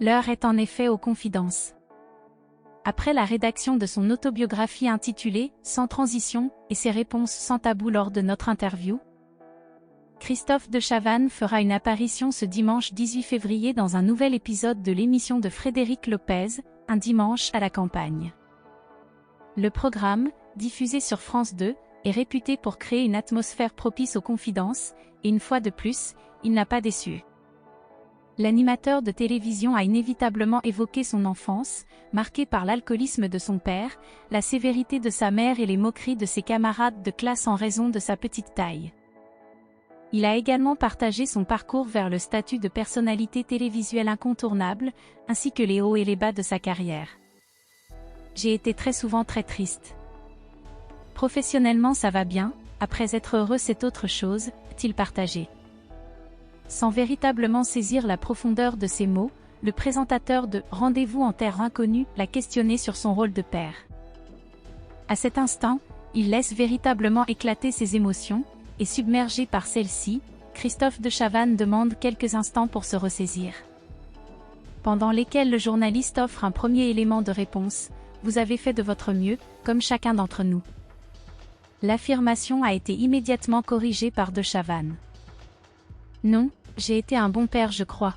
L'heure est en effet aux confidences. Après la rédaction de son autobiographie intitulée « Sans transition » et ses réponses sans tabou lors de notre interview, Christophe de Chavannes fera une apparition ce dimanche 18 février dans un nouvel épisode de l'émission de Frédéric Lopez, Un dimanche à la campagne. Le programme, diffusé sur France 2, est réputé pour créer une atmosphère propice aux confidences, et une fois de plus, il n'a pas déçu. L'animateur de télévision a inévitablement évoqué son enfance, marquée par l'alcoolisme de son père, la sévérité de sa mère et les moqueries de ses camarades de classe en raison de sa petite taille. Il a également partagé son parcours vers le statut de personnalité télévisuelle incontournable, ainsi que les hauts et les bas de sa carrière. J'ai été très souvent très triste. Professionnellement ça va bien, après être heureux c'est autre chose, a-t-il partagé. Sans véritablement saisir la profondeur de ses mots, le présentateur de « Rendez-vous en terre inconnue » l'a questionné sur son rôle de père. À cet instant, il laisse véritablement éclater ses émotions, et submergé par celles-ci, Christophe de Chavannes demande quelques instants pour se ressaisir. Pendant lesquels le journaliste offre un premier élément de réponse, « Vous avez fait de votre mieux, comme chacun d'entre nous ». L'affirmation a été immédiatement corrigée par de Chavannes. Non, j'ai été un bon père je crois.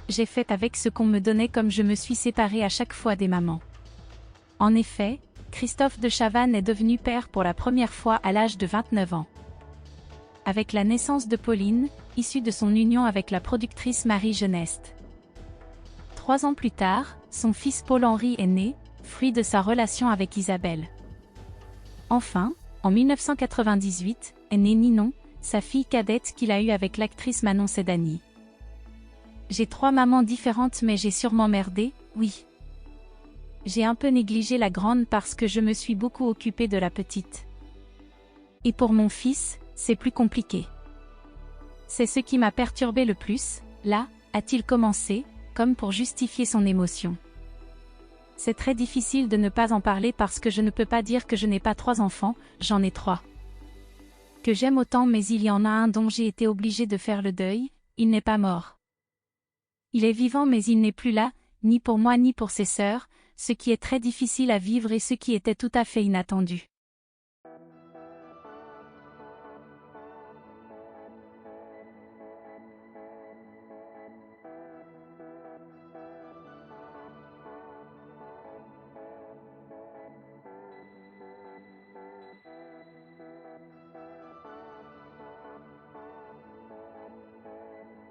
J'ai fait avec ce qu'on me donnait comme je me suis séparé à chaque fois des mamans. En effet, Christophe de Chavannes est devenu père pour la première fois à l'âge de 29 ans. Avec la naissance de Pauline, issue de son union avec la productrice Marie Geneste. 3 ans plus tard, son fils Paul-Henri est né, fruit de sa relation avec Isabelle. Enfin, en 1998, est née Ninon, sa fille cadette qu'il a eue avec l'actrice Manon Sedani. J'ai 3 mamans différentes mais j'ai sûrement merdé, oui. J'ai un peu négligé la grande parce que je me suis beaucoup occupée de la petite. Et pour mon fils, c'est plus compliqué. C'est ce qui m'a perturbé le plus, là, a-t-il commencé, comme pour justifier son émotion. C'est très difficile de ne pas en parler parce que je ne peux pas dire que je n'ai pas 3 enfants, j'en ai 3. Que j'aime autant mais il y en a un dont j'ai été obligée de faire le deuil, il n'est pas mort. Il est vivant mais il n'est plus là, ni pour moi ni pour ses sœurs, ce qui est très difficile à vivre et ce qui était tout à fait inattendu.